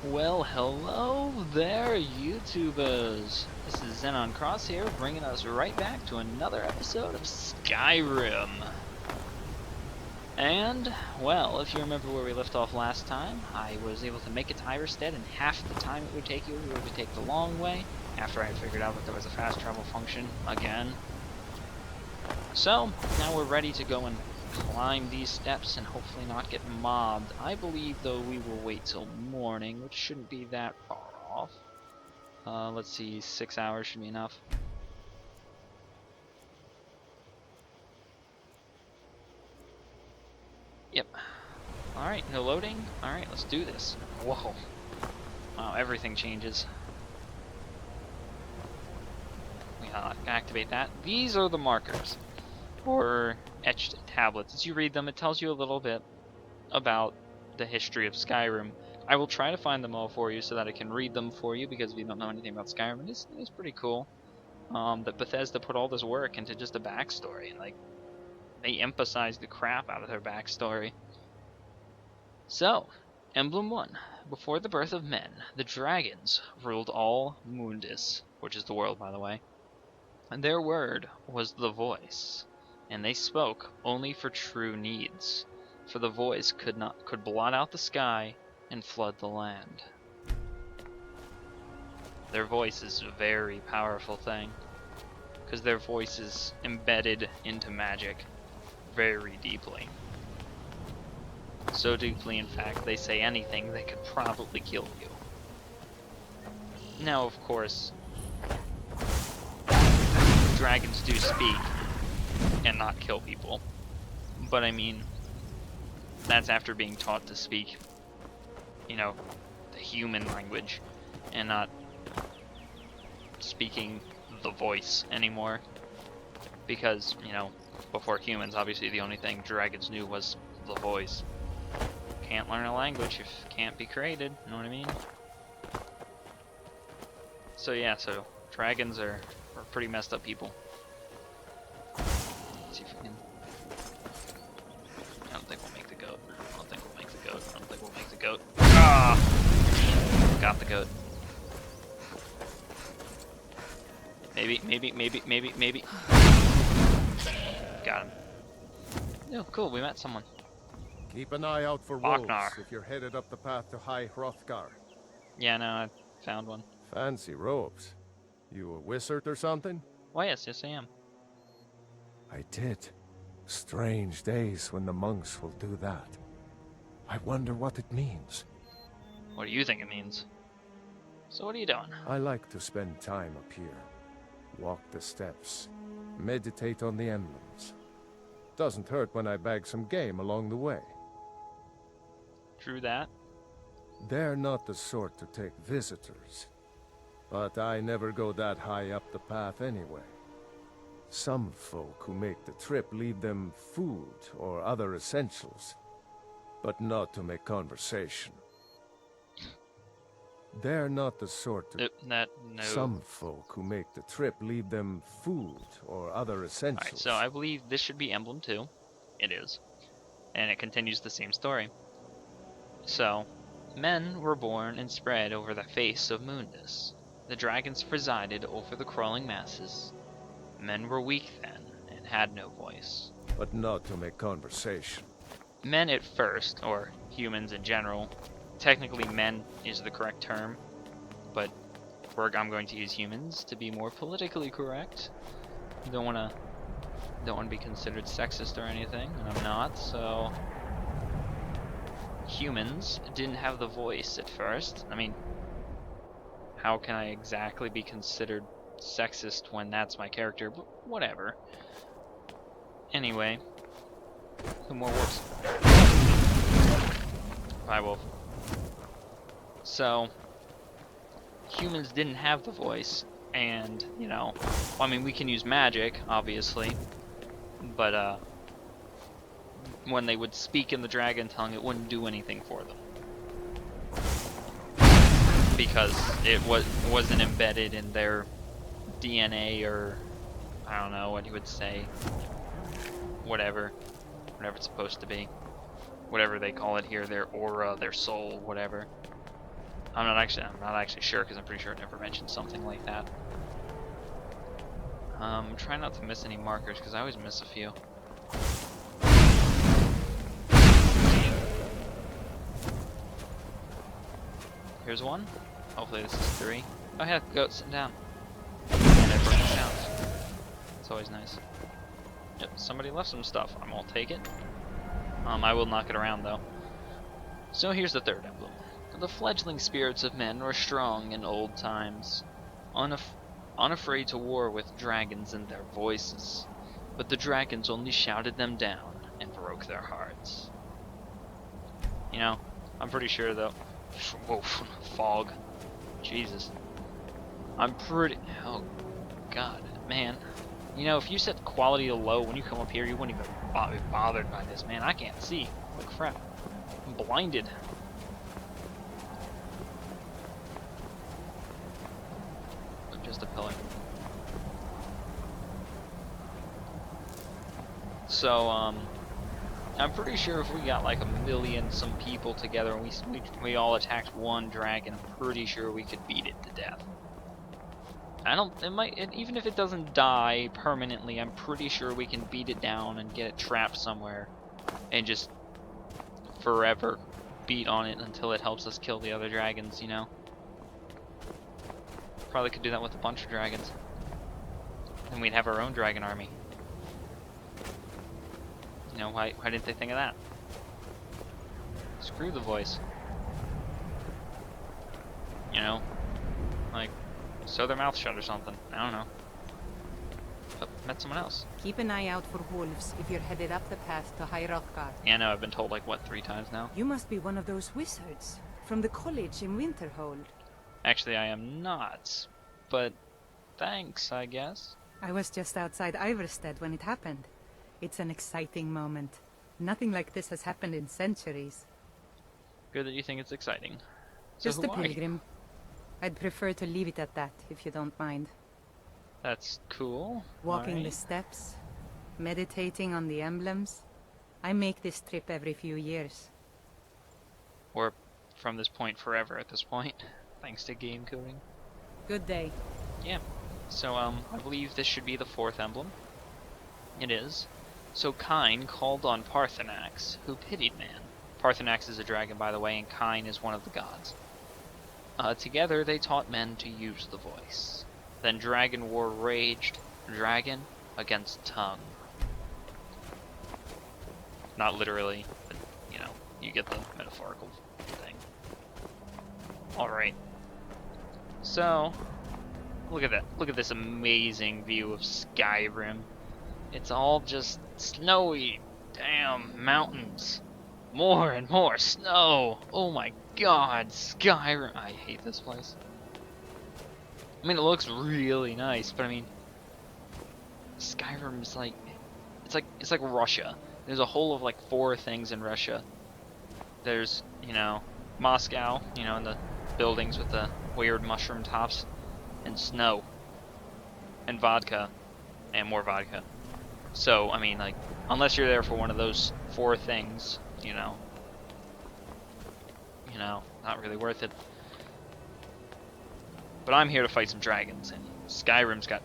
Well, hello there, YouTubers! This is Xenon Cross here, bringing us right back to another episode of Skyrim. And, well, if you remember where we left off last time, I was able to make it to Iverstead in half the time it would take you if you were to take the long way, after I had figured out that there was a fast travel function again. So, now we're ready to go and climb these steps and hopefully not get mobbed. I believe, though, we will wait till morning, which shouldn't be that far off. Let's see, 6 hours should be enough. Yep. Alright, no loading. Alright, let's do this. Whoa. Wow, everything changes. We activate that. These are the markers, or etched tablets. As you read them, it tells you a little bit about the history of Skyrim. I will try to find them all for you so that I can read them for you, because if you don't know anything about Skyrim, it's pretty cool that Bethesda put all this work into just a backstory, and like they emphasize the crap out of their backstory. So, Emblem 1. Before the birth of men, the dragons ruled all Mundus, which is the world, by the way. And their word was the voice, and they spoke only for true needs, for the voice could blot out the sky and flood the land. Their voice is a very powerful thing, because their voice is embedded into magic very deeply. So deeply, in fact, they say anything that could probably kill you. Now, of course, dragons do speak and not kill people, but I mean, that's after being taught to speak, you know, the human language, and not speaking the voice anymore. Because, you know, before humans, obviously the only thing dragons knew was the voice. Can't learn a language if it can't be created, you know what I mean? So yeah, so dragons are pretty messed up people. Let's see if we can... I don't think we'll make the goat. I don't think we'll make the goat. I don't think we'll make the goat. Ah! Got the goat. Maybe. Got him. Oh, cool, we met someone. Keep an eye out for wolves if you're headed up the path to High Hrothgar. Yeah, no, I found one. Fancy robes. You a wizard or something? Why, yes, I am. I did. Strange days when the monks will do that. I wonder what it means. What do you think it means? So what are you doing? I like to spend time up here. Walk the steps. Meditate on the emblems. Doesn't hurt when I bag some game along the way. True that. They're not the sort to take visitors. But I never go that high up the path anyway. Some folk who make the trip leave them food or other essentials, but not to make conversation. They're not the sort to... No. Some folk who make the trip leave them food or other essentials. Alright, so I believe this should be Emblem 2. It is. And it continues the same story. So, men were born and spread over the face of Mundus. The dragons presided over the crawling masses. Men were weak then, and had no voice. But not to make conversation. Men at first, or humans in general, technically men is the correct term, but I'm going to use humans to be more politically correct. Don't want to be considered sexist or anything, and I'm not, so... Humans didn't have the voice at first. I mean, how can I exactly be considered sexist when that's my character? But whatever. Anyway, who more wolves? Hi, wolf. So, humans didn't have the voice, and, you know, I mean, we can use magic, obviously, but, when they would speak in the dragon tongue, it wouldn't do anything for them. Because it wasn't embedded in their DNA, or, I don't know what you would say, whatever it's supposed to be. Whatever they call it here, their aura, their soul, whatever. I'm not actually sure because I'm pretty sure it never mentioned something like that. Try not to miss any markers because I always miss a few. Here's one. Hopefully this is 3. Oh yeah, goat sitting down. And it burns down. It's always nice. Yep, somebody left some stuff. I won't take it. I will knock it around though. So here's the third emblem. The fledgling spirits of men were strong in old times, unafraid to war with dragons in their voices. But the dragons only shouted them down and broke their hearts. You know, I'm pretty sure though. Whoa, fog. Jesus. I'm pretty. Oh, God, man. You know, if you set quality to low when you come up here, you wouldn't even be bothered by this, man. I can't see. Holy crap. I'm blinded. Just a pillar. So, I'm pretty sure if we got like 1,000,000 some people together and we all attacked one dragon, I'm pretty sure we could beat it to death. Even if it doesn't die permanently, I'm pretty sure we can beat it down and get it trapped somewhere and just forever beat on it until it helps us kill the other dragons, you know? Probably could do that with a bunch of dragons. And we'd have our own dragon army. You know, why didn't they think of that? Screw the voice. You know? Like, sew their mouth shut or something. I don't know. But met someone else. Keep an eye out for wolves if you're headed up the path to High Hrothgar. Yeah, no, I've been told like, what, 3 times now? You must be one of those wizards from the college in Winterhold. Actually, I am not. But thanks, I guess. I was just outside Iverstead when it happened. It's an exciting moment. Nothing like this has happened in centuries. Good that you think it's exciting. So Just a pilgrim. I'd prefer to leave it at that, if you don't mind. That's cool. Walking the steps, meditating on the emblems. I make this trip every few years. Or from this point forever at this point, thanks to game coding. Good day. Yeah. So, I believe this should be the 4th emblem. It is. So Kine called on Parthenax, who pitied man. Parthenax is a dragon, by the way, and Kine is one of the gods. Together, they taught men to use the voice. Then dragon war raged, dragon against tongue. Not literally, but, you know, you get the metaphorical thing. Alright. So, look at that. Look at this amazing view of Skyrim. It's all just snowy, damn mountains. More and more snow. Oh my god, Skyrim. I hate this place. I mean, it looks really nice, but I mean, Skyrim's like, it's like Russia. There's a whole of like 4 things in Russia. There's, you know, Moscow, you know, and the buildings with the weird mushroom tops, and snow, and vodka, and more vodka. So, I mean, like, unless you're there for one of those 4 things, you know, not really worth it. But I'm here to fight some dragons, and Skyrim's got,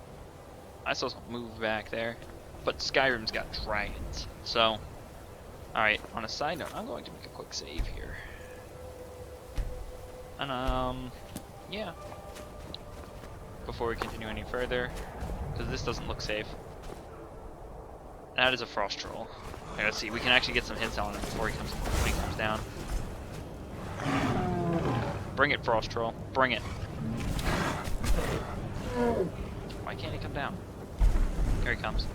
I saw something move back there, but Skyrim's got dragons. So, alright, on a side note, I'm going to make a quick save here. And, yeah. Before we continue any further, because this doesn't look safe. That is a frost troll. Okay, let's see, we can actually get some hits on him before he comes down. Bring it, frost troll. Bring it. Why can't he come down? Here he comes.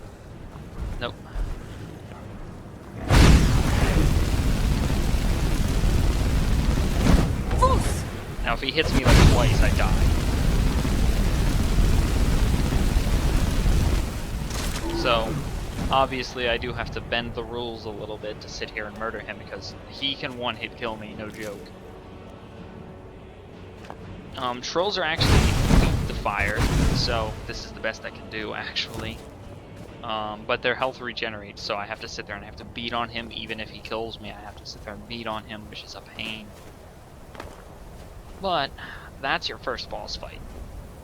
Nope. Now if he hits me like twice, I die. So, obviously I do have to bend the rules a little bit to sit here and murder him because he can one-hit kill me, no joke. Trolls are actually weak to fire, so this is the best I can do, actually. But their health regenerates, so I have to sit there and I have to beat on him even if he kills me. I have to sit there and beat on him, which is a pain. But that's your first boss fight,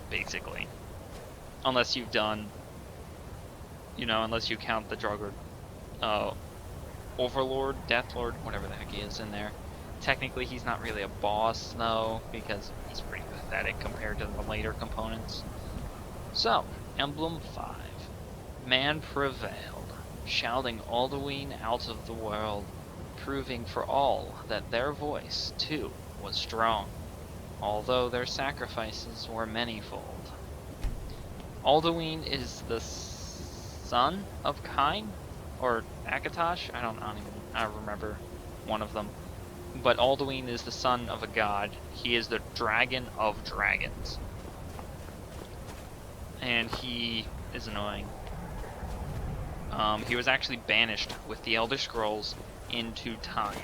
basically. Unless you've done, unless you count the Druggard, Overlord, Deathlord, whatever the heck he is in there. Technically, he's not really a boss, though, because he's pretty pathetic compared to the later components. So, Emblem 5. Man prevailed, shouting Alduin out of the world, proving for all that their voice, too, was strong, although their sacrifices were manifold. Alduin is the son of Kain? Or Akatosh? I don't remember one of them. But Alduin is the son of a god. He is the dragon of dragons. And he is annoying. He was actually banished with the Elder Scrolls into Time.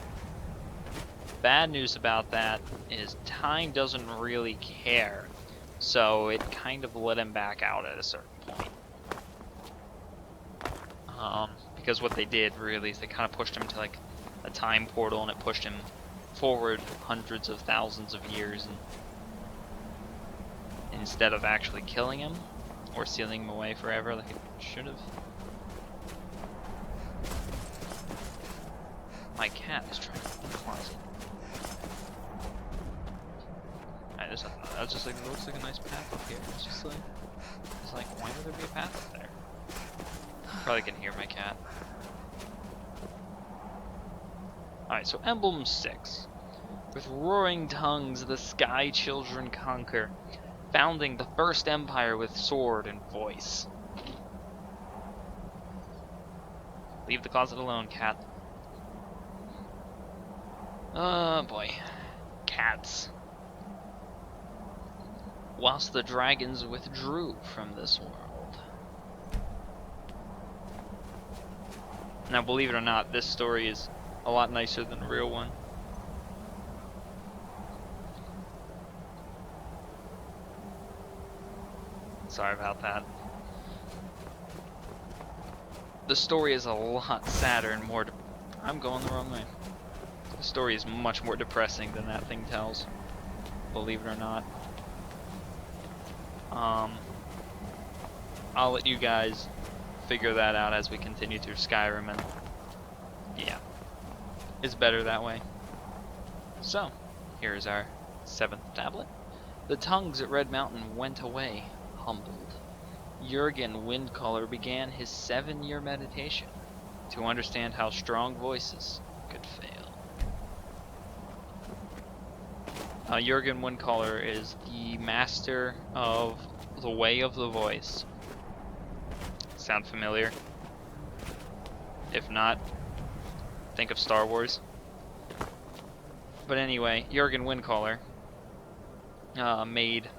Bad news about that is Time doesn't really care, so it kind of let him back out at a certain point. Because what they did really is they kind of pushed him to like a time portal, and it pushed him forward hundreds of thousands of years, and instead of actually killing him or sealing him away forever like it should have. My cat is trying to open the closet. That's just like, it looks like a nice path up here. It's like, why would there be a path up there? Probably can hear my cat. Alright, so Emblem 6. With roaring tongues, the Sky Children conquer, founding the first empire with sword and voice. Leave the closet alone, cat. Oh boy. Cats. Whilst the dragons withdrew from this world. Now, believe it or not, this story is a lot nicer than the real one. Sorry about that. The story is a lot sadder and more... I'm going the wrong way. The story is much more depressing than that thing tells. Believe it or not. I'll let you guys figure that out as we continue through Skyrim, and yeah, it's better that way. So, here's our 7th tablet. The tongues at Red Mountain went away, humbled. Jurgen Windcaller began his 7-year meditation to understand how strong voices could fail. Jurgen Windcaller is the master of the way of the voice. Sound familiar? If not, think of Star Wars. But anyway, Jurgen Windcaller made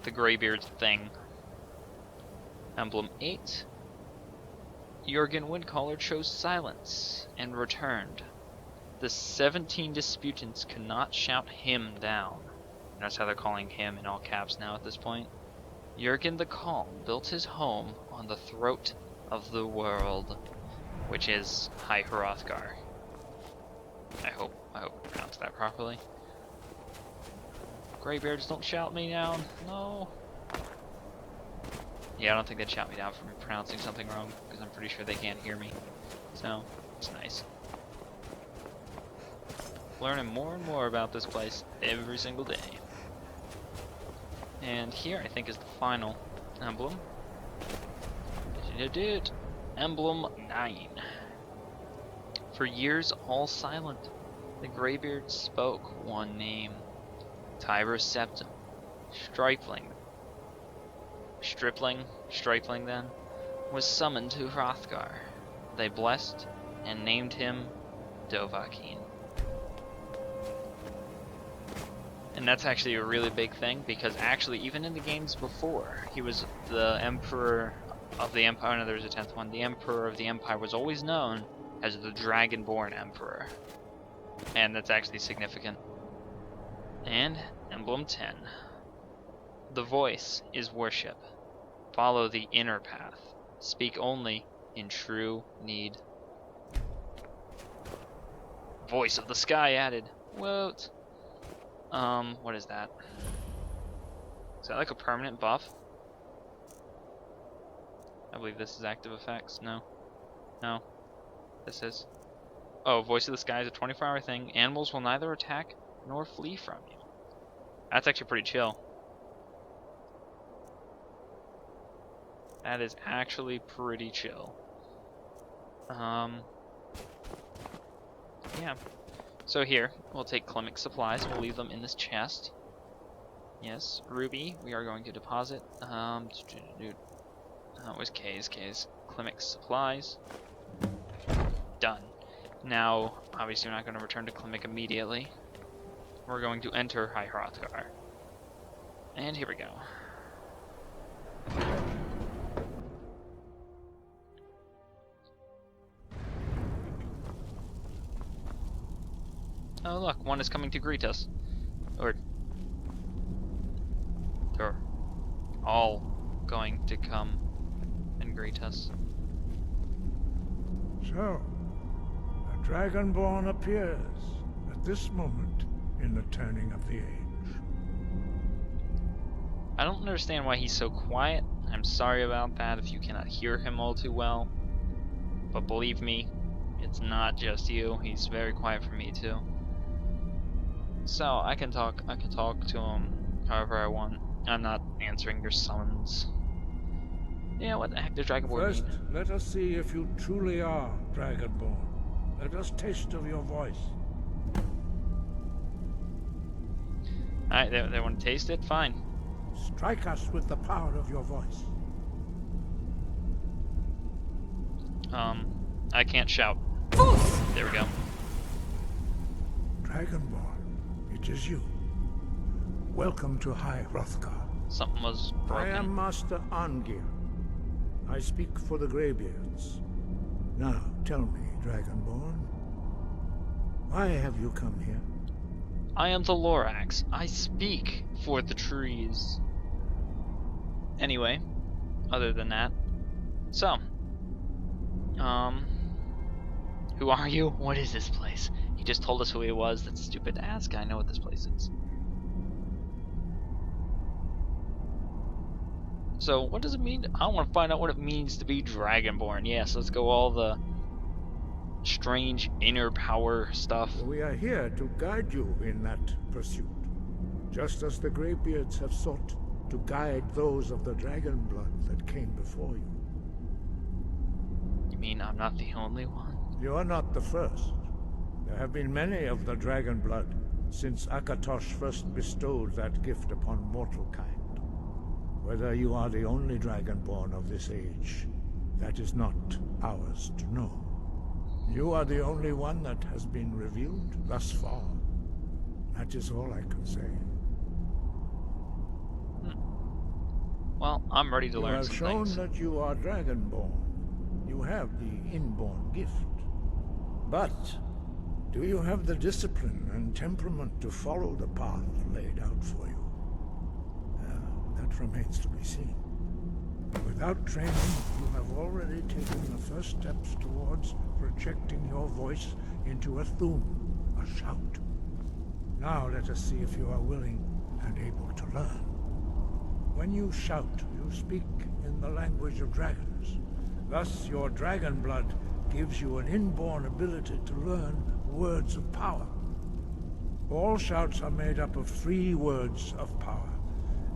the Greybeard thing. Emblem 8. Jurgen Windcaller chose silence and returned. The 17 disputants could not shout him down. And that's how they're calling him in all caps now at this point. Jurgen the Calm built his home on the throat of the world, which is High Hrothgar. I hope I pronounced that properly. Greybeards, don't shout me down. No. Yeah, I don't think they'd shout me down for pronouncing something wrong, because I'm pretty sure they can't hear me. So, it's nice. Learning more and more about this place every single day. And here, I think, is the final emblem. Emblem 9. For years, all silent, the Greybeards spoke one name. Tybur Septim. Stripling then, was summoned to Hrothgar. They blessed and named him Dovahkiin. And that's actually a really big thing, because actually, even in the games before, he was the Emperor of the Empire. No, there's a 10th one. The Emperor of the Empire was always known as the Dragonborn Emperor. And that's actually significant. And Emblem 10. The voice is worship. Follow the inner path. Speak only in true need. Voice of the Sky added. What? What is that? Is that like a permanent buff? I believe this is active effects. No. No. This is. Oh, Voice of the Sky is a 24-hour thing. Animals will neither attack nor flee from you. That's actually pretty chill. That is actually pretty chill. Yeah. So here, we'll take Climic supplies. We'll leave them in this chest. Yes, Ruby, we are going to deposit. Where's K's? Climic supplies. Done. Now, obviously we're not going to return to Climic immediately. We're going to enter High Hrothgar. And here we go. Oh look, one is coming to greet us. Or they're all going to come and greet us. So, a Dragonborn appears at this moment in the turning of the age. I don't understand why he's so quiet. I'm sorry about that if you cannot hear him all too well. But believe me, it's not just you. He's very quiet for me too. So I can talk to him however I want. I'm not answering your summons. Yeah, what the heck does Dragonborn First, mean? let us see if you truly are Dragonborn. Let us taste of your voice. Alright, they want to taste it? Fine. Strike us with the power of your voice. I can't shout. There we go. Dragonborn, it is you. Welcome to High Hrothgar. Something was broken. I am Master Angir. I speak for the Greybeards. Now, tell me, Dragonborn, why have you come here? I am the Lorax. I speak for the trees. Anyway, other than that, so, who are you? What is this place? He just told us who he was. That's stupid to ask. I know what this place is. So, what does it mean? I want to find out what it means to be Dragonborn. Yes, let's go all the strange inner power stuff. We are here to guide you in that pursuit, just as the Greybeards have sought to guide those of the dragon blood that came before you. You mean I'm not the only one? You are not the first. There have been many of the dragon blood since Akatosh first bestowed that gift upon mortal kind. Whether you are the only Dragonborn of this age, that is not ours to know. You are the only one that has been revealed thus far. That is all I can say. Well, I'm ready to You learn have some shown things. that you are Dragonborn. You have the inborn gift. But do you have the discipline and temperament to follow the path laid out for you? That remains to be seen. Without training, you have already taken the first steps towards projecting your voice into a thum, a shout. Now let us see if you are willing and able to learn. When you shout, you speak in the language of dragons. Thus, your dragon blood gives you an inborn ability to learn words of power. All shouts are made up of 3 words of power.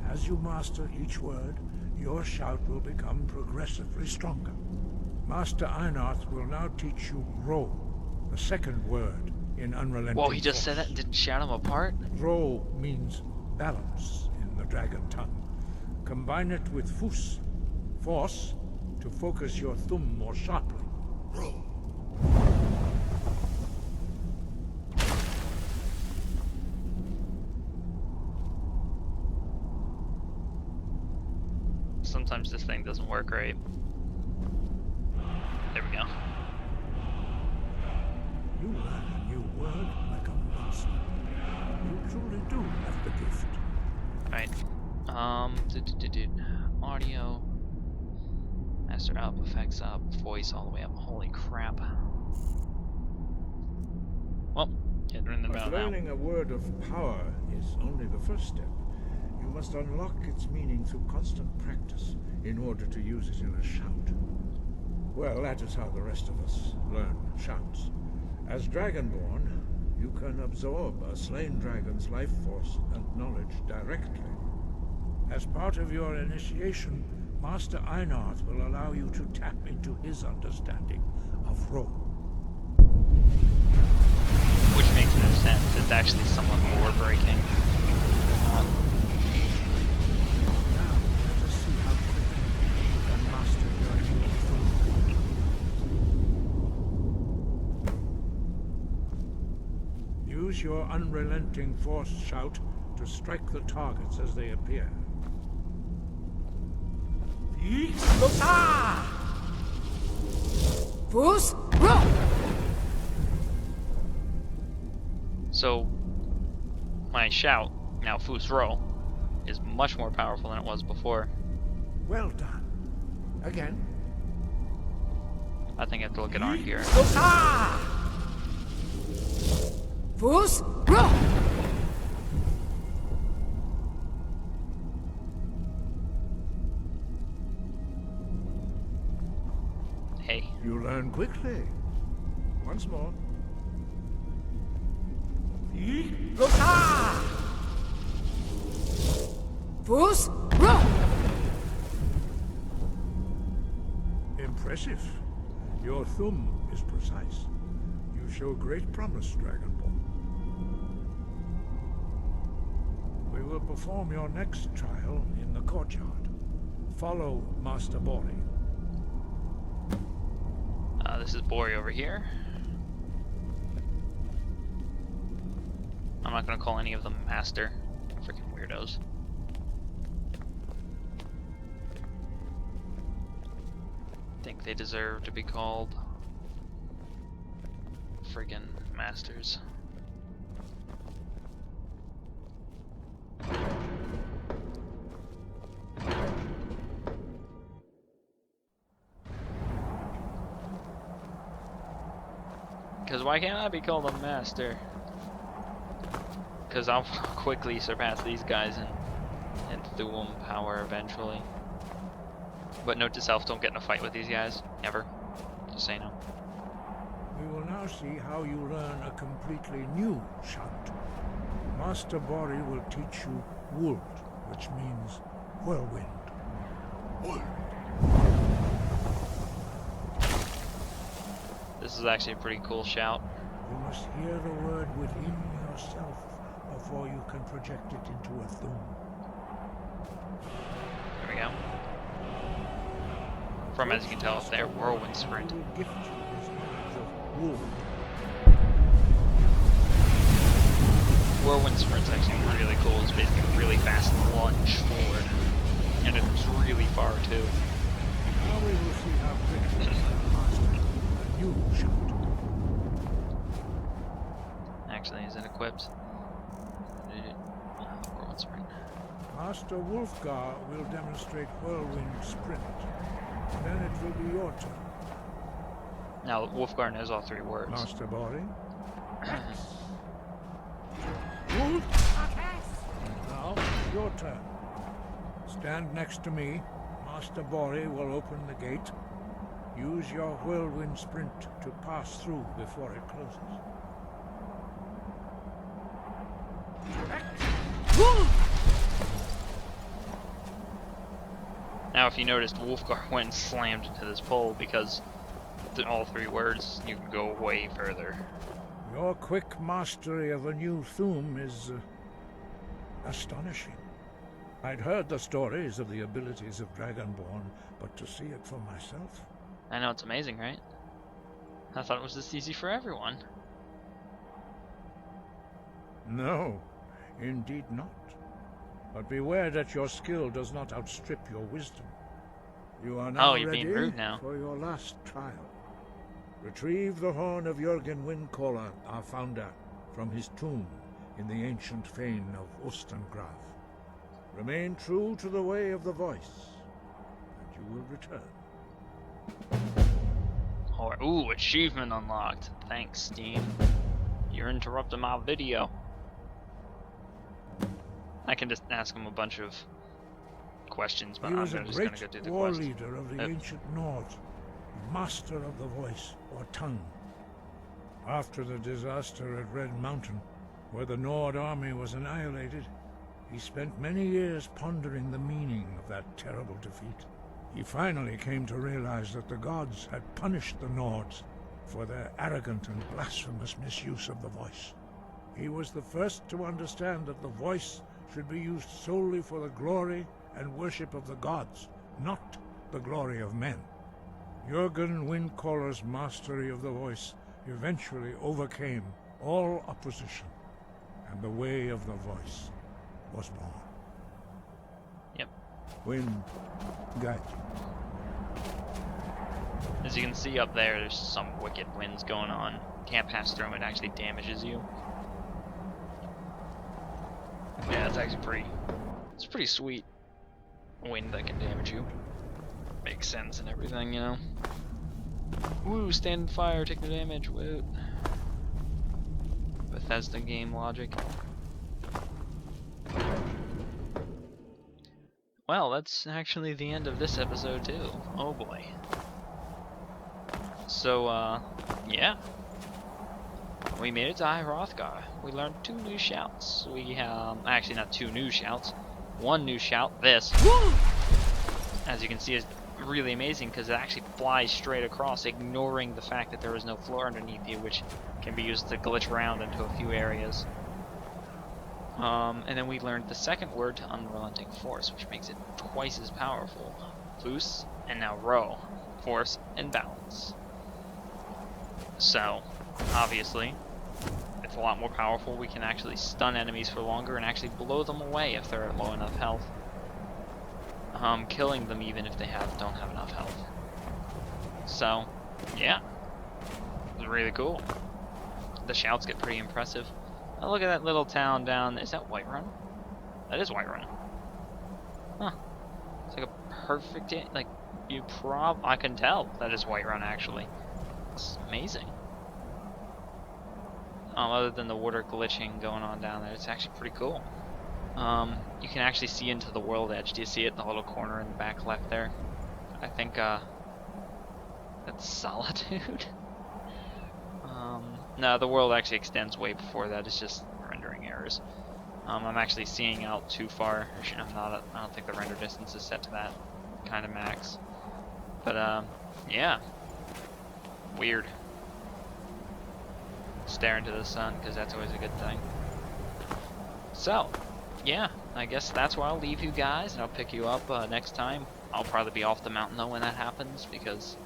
As you master each word, your shout will become progressively stronger. Master Einarth will now teach you Ro, the second word in Unrelenting Whoa, he just Force. said that and didn't shout them apart? Ro means balance in the dragon tongue. Combine it with Fus, force, to focus your thumb more sharply. Ro. Sometimes this thing doesn't work right. There we go. You learn a new word like a monster. You truly do have the gift. Alright. Audio. Master up, effects up, voice all the way up. Holy crap. Well, Getting them But out now. learning a word of power is only the first step. You must unlock its meaning through constant practice in order to use it in a shout. Well, that is how the rest of us learn shouts. As Dragonborn, you can absorb a slain dragon's life force and knowledge directly. As part of your initiation, Master Einarth will allow you to tap into his understanding of role. Which makes no sense. It's actually somewhat lore breaking. Now, let us see how quickly you can master your new food. Use your unrelenting force shout to strike the targets as they appear. Fools, roll! So, my shout, now Foos Roll, is much more powerful than it was before. Well done. Again. I think I have to look at art here. Fools, roll! Hey. You learn quickly. Once more. Fools, roll! Impressive. Your thumb is precise. You show great promise, Dragonborn. We will perform your next trial in the courtyard. Follow Master Bori. This is Bori over here. I'm not gonna call any of them master. Freaking weirdos. Think they deserve to be called friggin' masters. Because why can't I be called a master? Because I'll quickly surpass these guys in Thuum power eventually. But note to self, don't get in a fight with these guys. Ever. Just say no. We will now see how you learn a completely new shout. Master Bori will teach you Wuld, which means whirlwind. This is actually a pretty cool shout. You must hear the word within yourself before you can project it into a thum. There we go. From, as you can tell up there, whirlwind sprint. I will gift you his knowledge of Wuld. Whirlwind sprint's actually really cool. It's basically a really fast lunge forward. And it's really far too. Now we will see how quickly you can master a new shout. Actually, is it equipped? Whirlwind sprint. Master Wulfgar will demonstrate whirlwind sprint. Then it will be your turn. Now, Wolfgar knows all three words. Master Bori. Now, your turn. Stand next to me. Master Bori will open the gate. Use your whirlwind sprint to pass through before it closes. Now, if you noticed, Wolfgar went and slammed into this pole because all three words, you can go way further. Your quick mastery of a new thum is astonishing. I'd heard the stories of the abilities of Dragonborn, but to see it for myself... I know, it's amazing, right? I thought it was this easy for everyone. No, indeed not. But beware that your skill does not outstrip your wisdom. You are now you're ready being rude now. for your last trial. Retrieve the horn of Jürgen Windcaller, our founder, from his tomb in the ancient fane of Ostengraf. Remain true to the way of the voice, and you will return. Or, ooh, achievement unlocked. Thanks, Steam. You're interrupting my video. I can just ask him a bunch of questions, but He I'm was a just gonna great go do the war quest. leader of the ancient Nords, master of the voice, or tongue. After the disaster at Red Mountain, where the Nord army was annihilated, he spent many years pondering the meaning of that terrible defeat. He finally came to realize that the gods had punished the Nords for their arrogant and blasphemous misuse of the voice. He was the first to understand that the voice should be used solely for the glory and worship of the gods, not the glory of men. Jurgen Windcaller's mastery of the voice eventually overcame all opposition, and the way of the voice was born. Yep. Wind guide you. As you can see up there, there's some wicked winds going on. Can't pass through them, it actually damages you. Yeah, it's pretty sweet. Wind that can damage you. Makes sense and everything, you know. Woo, stand in fire, take no damage, woo. Bethesda game logic. Well, that's actually the end of this episode too. Oh boy. So, yeah. We made it to High Hrothgar. We learned 2 new shouts. Actually not 2 new shouts. 1 new shout, this. As you can see, is really amazing because it actually flies straight across, ignoring the fact that there is no floor underneath you, which can be used to glitch around into a few areas. And then we learned the second word to Unrelenting Force, which makes it twice as powerful. Loose, and now row. Force, and balance. So, obviously, it's a lot more powerful. We can actually stun enemies for longer and actually blow them away if they're at low enough health. Killing them even if they don't have enough health. So, yeah. It's really cool. The shouts get pretty impressive. Oh, look at that little town down. Is that Whiterun? That is Whiterun. Huh. It's like a perfect, like, I can tell that is Whiterun actually. It's amazing. Other than the water glitching going on down there, it's actually pretty cool. You can actually see into the world edge. Do you see it in the little corner in the back left there? I think, that's Solitude. No, the world actually extends way before that. It's just rendering errors. I'm actually seeing out too far. I'm not. I don't think the render distance is set to that kind of max. But yeah, weird. Stare into the sun because that's always a good thing. So, yeah, I guess that's where I'll leave you guys, and I'll pick you up next time. I'll probably be off the mountain though when that happens because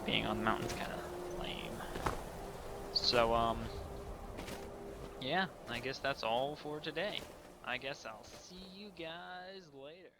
being on the mountain's kind of lame. So, yeah, I guess that's all for today. I guess I'll see you guys later.